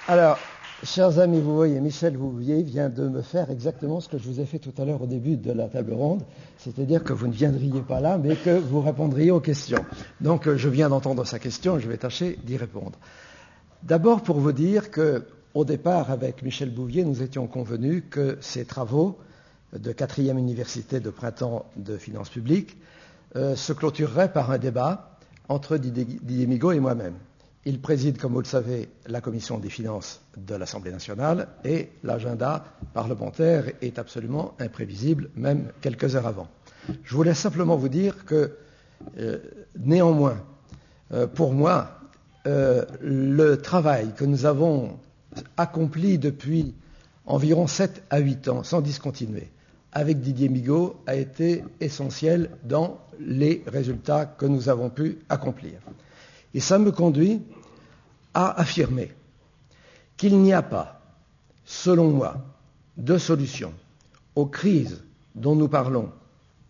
Alors, chers amis, vous voyez, Michel Bouvier vient de me faire exactement ce que je vous ai fait tout à l'heure au début de la table ronde, c'est-à-dire que vous ne viendriez pas là, mais que vous répondriez aux questions. Donc, je viens d'entendre sa question et je vais tâcher d'y répondre. D'abord, pour vous dire qu'au départ, avec Michel Bouvier, nous étions convenus que ces travaux de 4e université de printemps de finances publiques se clôtureraient par un débat entre Didier Migaud et moi-même. Il préside, comme vous le savez, la commission des finances de l'Assemblée nationale et l'agenda parlementaire est absolument imprévisible, même quelques heures avant. Je voulais simplement vous dire que, néanmoins, pour moi, le travail que nous avons accompli depuis environ 7 à 8 ans, sans discontinuer, avec Didier Migaud, a été essentiel dans les résultats que nous avons pu accomplir. Et ça me conduit à affirmer qu'il n'y a pas, selon moi, de solution aux crises dont nous parlons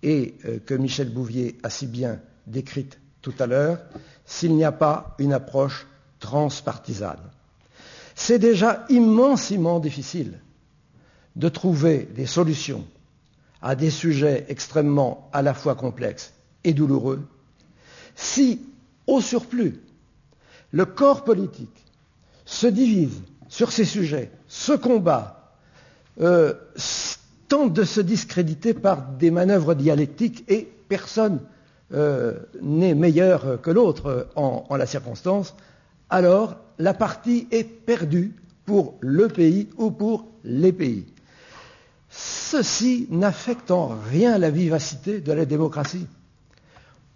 et que Michel Bouvier a si bien décrites tout à l'heure, s'il n'y a pas une approche transpartisane. C'est déjà immensément difficile de trouver des solutions à des sujets extrêmement à la fois complexes et douloureux si, au surplus, le corps politique se divise sur ces sujets, se combat, tente de se discréditer par des manœuvres dialectiques et personne n'est meilleur que l'autre en la circonstance, alors la partie est perdue pour le pays ou pour les pays. Ceci n'affecte en rien la vivacité de la démocratie.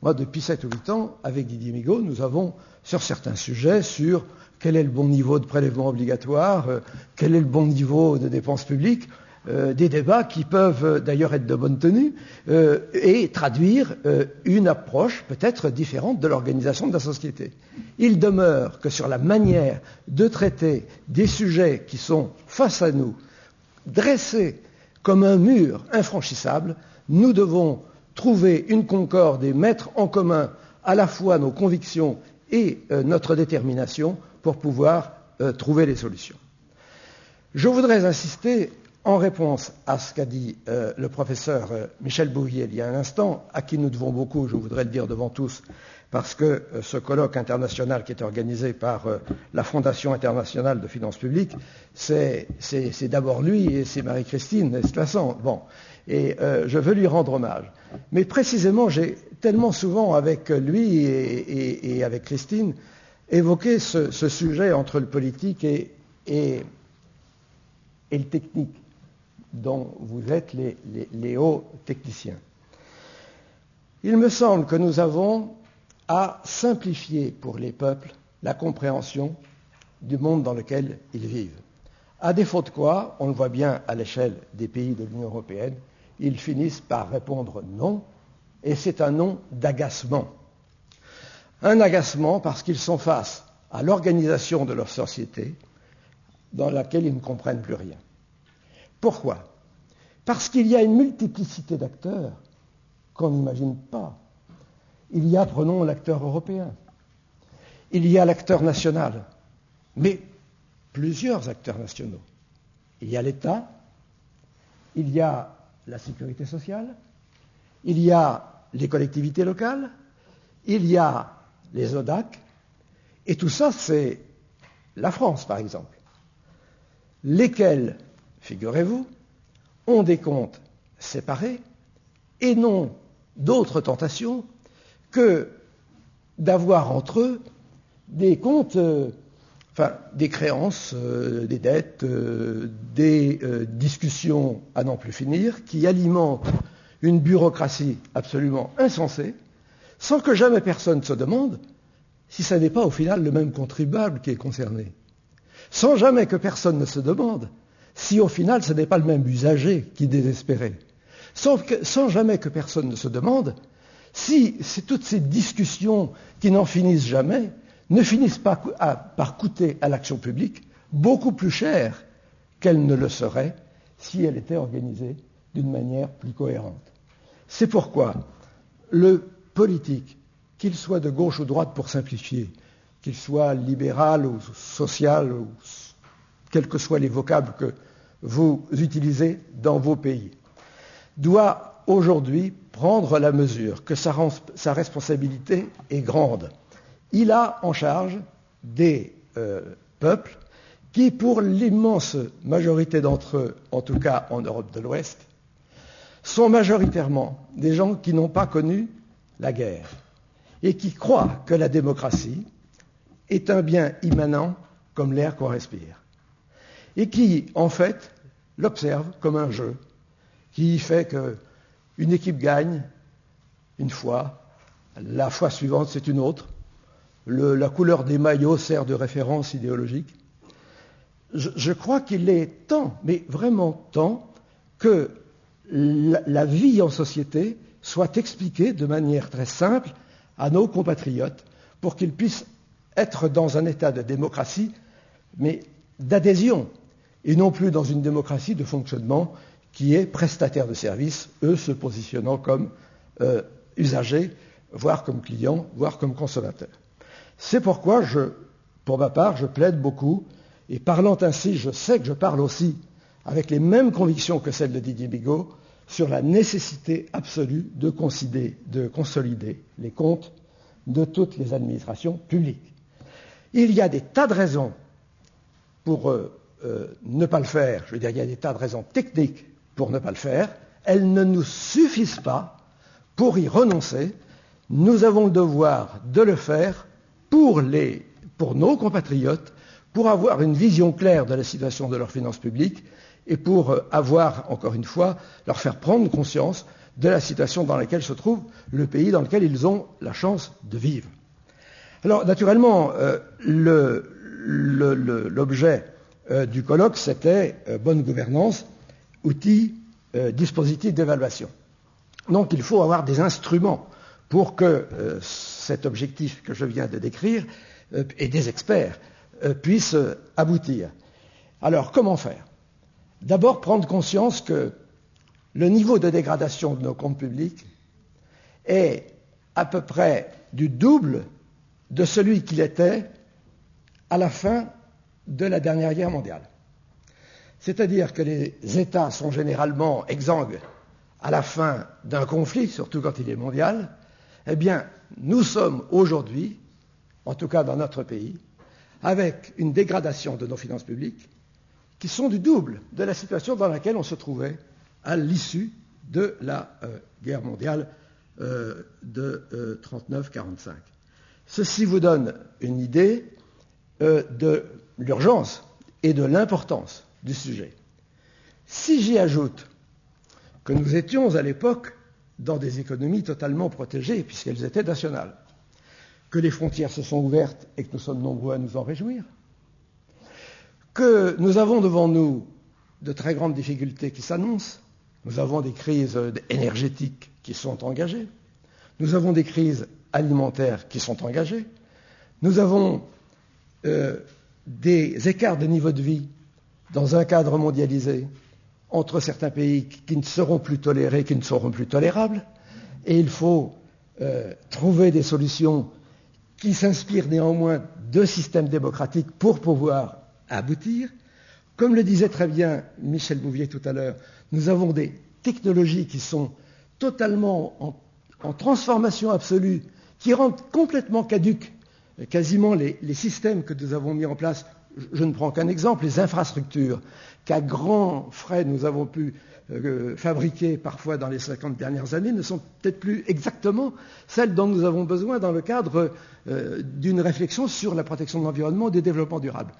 Moi, depuis 7 ou 8 ans, avec Didier Migaud, nous avons, sur certains sujets, sur quel est le bon niveau de prélèvement obligatoire, quel est le bon niveau de dépenses publiques, des débats qui peuvent d'ailleurs être de bonne tenue et traduire une approche peut-être différente de l'organisation de la société. Il demeure que sur la manière de traiter des sujets qui sont face à nous, dressés comme un mur infranchissable, nous devons trouver une concorde et mettre en commun à la fois nos convictions et notre détermination pour pouvoir trouver les solutions. Je voudrais insister, en réponse à ce qu'a dit le professeur Michel Bouvier il y a un instant, à qui nous devons beaucoup, je voudrais le dire devant tous, parce que ce colloque international qui est organisé par la Fondation internationale de finances publiques, c'est d'abord lui et c'est Marie-Christine Esclassan. Bon, et je veux lui rendre hommage. Mais précisément, j'ai tellement souvent avec lui et avec Christine évoqué ce sujet entre le politique et le technique, dont vous êtes les hauts techniciens. Il me semble que nous avons à simplifier pour les peuples la compréhension du monde dans lequel ils vivent. À défaut de quoi, on le voit bien à l'échelle des pays de l'Union européenne, ils finissent par répondre non, et c'est un non d'agacement. Un agacement parce qu'ils sont face à l'organisation de leur société dans laquelle ils ne comprennent plus rien. Pourquoi ? Parce qu'il y a une multiplicité d'acteurs qu'on n'imagine pas. Il y a, prenons l'acteur européen, il y a l'acteur national, mais plusieurs acteurs nationaux. Il y a l'État, il y a la sécurité sociale, il y a les collectivités locales, il y a les ODAC, et tout ça, c'est la France, par exemple, lesquels, figurez-vous, ont des comptes séparés et n'ont d'autres tentations que d'avoir entre eux des comptes, des créances, des dettes, des discussions à n'en plus finir, qui alimentent une bureaucratie absolument insensée, sans que jamais personne se demande si ce n'est pas au final le même contribuable qui est concerné. Sans jamais que personne ne se demande si au final ce n'est pas le même usager qui est désespéré. Sans jamais que personne ne se demande si toutes ces discussions qui n'en finissent jamais ne finissent pas par coûter à l'action publique beaucoup plus cher qu'elle ne le serait si elle était organisée d'une manière plus cohérente. C'est pourquoi le politique, qu'il soit de gauche ou de droite pour simplifier, qu'il soit libéral ou social ou quels que soient les vocables que vous utilisez dans vos pays, doit aujourd'hui prendre la mesure que sa responsabilité est grande. Il a en charge des peuples qui, pour l'immense majorité d'entre eux, en tout cas en Europe de l'Ouest, sont majoritairement des gens qui n'ont pas connu la guerre et qui croient que la démocratie est un bien immanent comme l'air qu'on respire et qui, en fait, l'observent comme un jeu qui fait qu'une équipe gagne une fois, la fois suivante c'est une autre, la couleur des maillots sert de référence idéologique. Je crois qu'il est temps, mais vraiment temps, que la vie en société soit expliquée de manière très simple à nos compatriotes pour qu'ils puissent être dans un état de démocratie, mais d'adhésion, et non plus dans une démocratie de fonctionnement qui est prestataire de services, eux se positionnant comme usagers, voire comme clients, voire comme consommateurs. C'est pourquoi, pour ma part, je plaide beaucoup, et parlant ainsi, je sais que je parle aussi avec les mêmes convictions que celles de Didier Bigot, sur la nécessité absolue de consolider les comptes de toutes les administrations publiques. Il y a des tas de raisons pour ne pas le faire. Je veux dire, il y a des tas de raisons techniques pour ne pas le faire. Elles ne nous suffisent pas pour y renoncer. Nous avons le devoir de le faire pour nos compatriotes, pour avoir une vision claire de la situation de leurs finances publiques et pour avoir, encore une fois, leur faire prendre conscience de la situation dans laquelle se trouve le pays dans lequel ils ont la chance de vivre. Alors, naturellement, l'objet du colloque, c'était bonne gouvernance, outils, dispositifs d'évaluation. Donc, il faut avoir des instruments pour que cet objectif que je viens de décrire et des experts puissent aboutir. Alors, comment faire ? D'abord, prendre conscience que le niveau de dégradation de nos comptes publics est à peu près du double de celui qu'il était à la fin de la dernière guerre mondiale. C'est-à-dire que les États sont généralement exsangues à la fin d'un conflit, surtout quand il est mondial. Eh bien, nous sommes aujourd'hui, en tout cas dans notre pays, avec une dégradation de nos finances publiques qui sont du double de la situation dans laquelle on se trouvait à l'issue de la guerre mondiale de 39-45. Ceci vous donne une idée de l'urgence et de l'importance du sujet. Si j'y ajoute que nous étions à l'époque dans des économies totalement protégées, puisqu'elles étaient nationales, que les frontières se sont ouvertes et que nous sommes nombreux à nous en réjouir, que nous avons devant nous de très grandes difficultés qui s'annoncent, nous avons des crises énergétiques qui sont engagées, nous avons des crises alimentaires qui sont engagées, nous avons des écarts de niveau de vie dans un cadre mondialisé entre certains pays qui ne seront plus tolérés, qui ne seront plus tolérables, et il faut trouver des solutions qui s'inspirent néanmoins de systèmes démocratiques pour pouvoir aboutir. Comme le disait très bien Michel Bouvier tout à l'heure, nous avons des technologies qui sont totalement en transformation absolue, qui rendent complètement caduques quasiment les systèmes que nous avons mis en place. Je ne prends qu'un exemple, les infrastructures qu'à grands frais nous avons pu fabriquer parfois dans les 50 dernières années ne sont peut-être plus exactement celles dont nous avons besoin dans le cadre d'une réflexion sur la protection de l'environnement et du développement durable.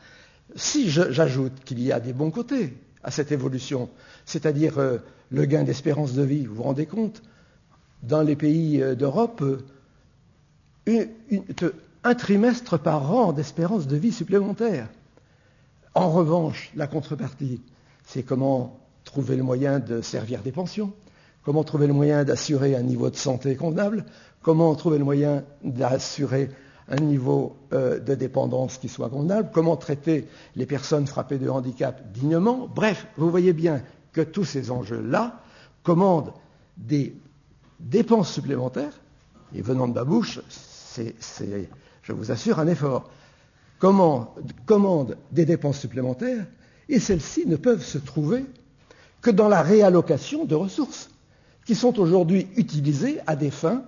Si j'ajoute qu'il y a des bons côtés à cette évolution, c'est-à-dire le gain d'espérance de vie, vous vous rendez compte, dans les pays d'Europe, un trimestre par an d'espérance de vie supplémentaire. En revanche, la contrepartie, c'est comment trouver le moyen de servir des pensions, comment trouver le moyen d'assurer un niveau de santé convenable, comment trouver le moyen d'assurer un niveau de dépendance qui soit convenable, comment traiter les personnes frappées de handicap dignement. Bref, vous voyez bien que tous ces enjeux-là commandent des dépenses supplémentaires, et venant de ma bouche, c'est, je vous assure, un effort. Commande des dépenses supplémentaires Et celles-ci ne peuvent se trouver que dans la réallocation de ressources, qui sont aujourd'hui utilisées à des fins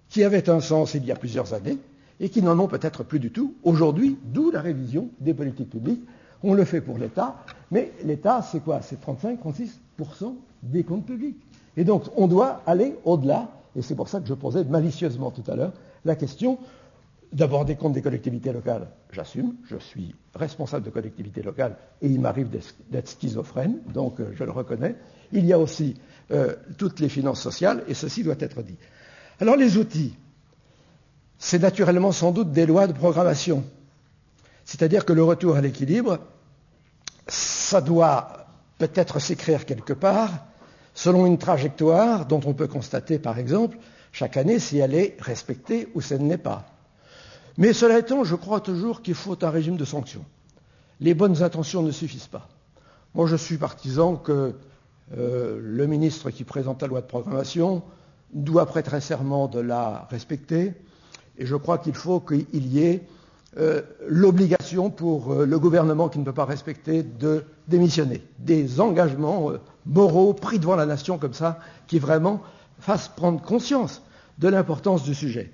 qui avaient un sens il y a plusieurs années et qui n'en ont peut-être plus du tout aujourd'hui, d'où la révision des politiques publiques. On le fait pour l'État, mais l'État, c'est quoi? C'est 35-36% des comptes publics. Et donc, on doit aller au-delà, et c'est pour ça que je posais malicieusement tout à l'heure la question d'abord des comptes des collectivités locales. J'assume, je suis responsable de collectivités locales, et il m'arrive d'être schizophrène, donc je le reconnais. Il y a aussi toutes les finances sociales, et ceci doit être dit. Alors, les outils, c'est naturellement sans doute des lois de programmation. C'est-à-dire que le retour à l'équilibre, ça doit peut-être s'écrire quelque part, selon une trajectoire dont on peut constater, par exemple, chaque année si elle est respectée ou si elle ne l'est pas. Mais cela étant, je crois toujours qu'il faut un régime de sanctions. Les bonnes intentions ne suffisent pas. Moi, je suis partisan que le ministre qui présente la loi de programmation doit prêter serment de la respecter, et je crois qu'il faut qu'il y ait l'obligation pour le gouvernement qui ne peut pas respecter de démissionner. Des engagements moraux pris devant la nation comme ça, qui vraiment fassent prendre conscience de l'importance du sujet.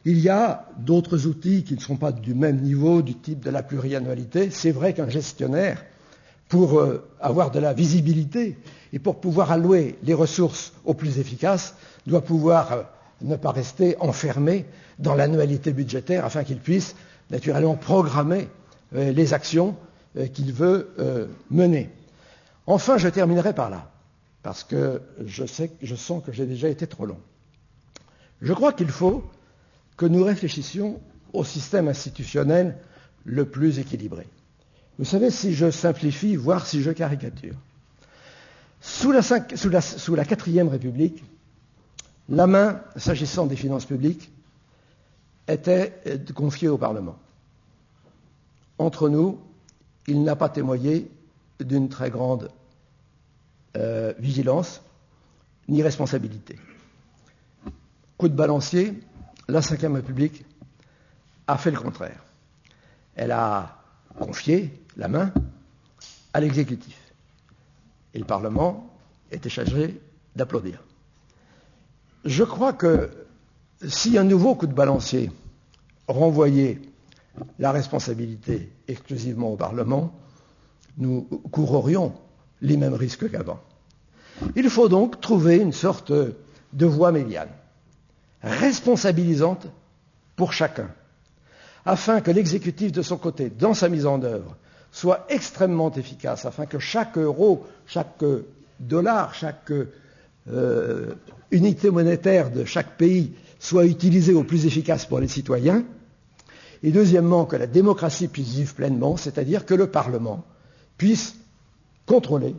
Il y a d'autres outils qui ne sont pas du même niveau, du type de la pluriannualité. C'est vrai qu'un gestionnaire, pour avoir de la visibilité et pour pouvoir allouer les ressources au plus efficace, doit pouvoir ne pas rester enfermé dans l'annualité budgétaire afin qu'il puisse naturellement programmer les actions qu'il veut mener. Enfin, je terminerai par là, parce que je sens que j'ai déjà été trop long. Je crois qu'il faut que nous réfléchissions au système institutionnel le plus équilibré. Vous savez, si je simplifie, voire si je caricature, sous la 4e République, la main, s'agissant des finances publiques, était confiée au Parlement. Entre nous, il n'a pas témoigné d'une très grande vigilance ni responsabilité. Coup de balancier, la Ve République a fait le contraire. Elle a confié la main à l'exécutif. Et le Parlement était chargé d'applaudir. Je crois que si un nouveau coup de balancier renvoyait la responsabilité exclusivement au Parlement, nous courrions les mêmes risques qu'avant. Il faut donc trouver une sorte de voie médiane, responsabilisante pour chacun, afin que l'exécutif de son côté, dans sa mise en œuvre, soit extrêmement efficace, afin que chaque euro, chaque dollar, chaque unité monétaire de chaque pays soit utilisée au plus efficace pour les citoyens, et deuxièmement, que la démocratie puisse vivre pleinement, c'est-à-dire que le Parlement puisse contrôler,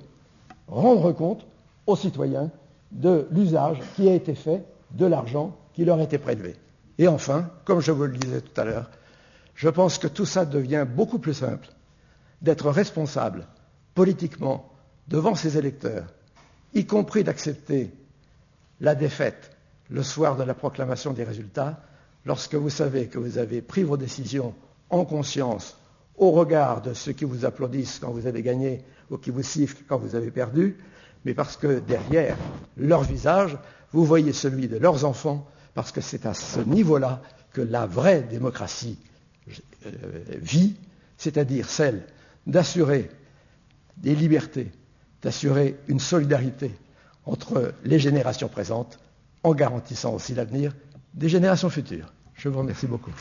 rendre compte aux citoyens de l'usage qui a été fait de l'argent qui leur a été prélevé. Et enfin, comme je vous le disais tout à l'heure, je pense que tout ça devient beaucoup plus simple d'être responsable politiquement devant ses électeurs, y compris d'accepter la défaite le soir de la proclamation des résultats, lorsque vous savez que vous avez pris vos décisions en conscience, au regard de ceux qui vous applaudissent quand vous avez gagné ou qui vous sifflent quand vous avez perdu, mais parce que derrière leur visage, vous voyez celui de leurs enfants, parce que c'est à ce niveau-là que la vraie démocratie vit, c'est-à-dire celle d'assurer des libertés, d'assurer une solidarité entre les générations présentes, en garantissant aussi l'avenir des générations futures. Je vous remercie beaucoup.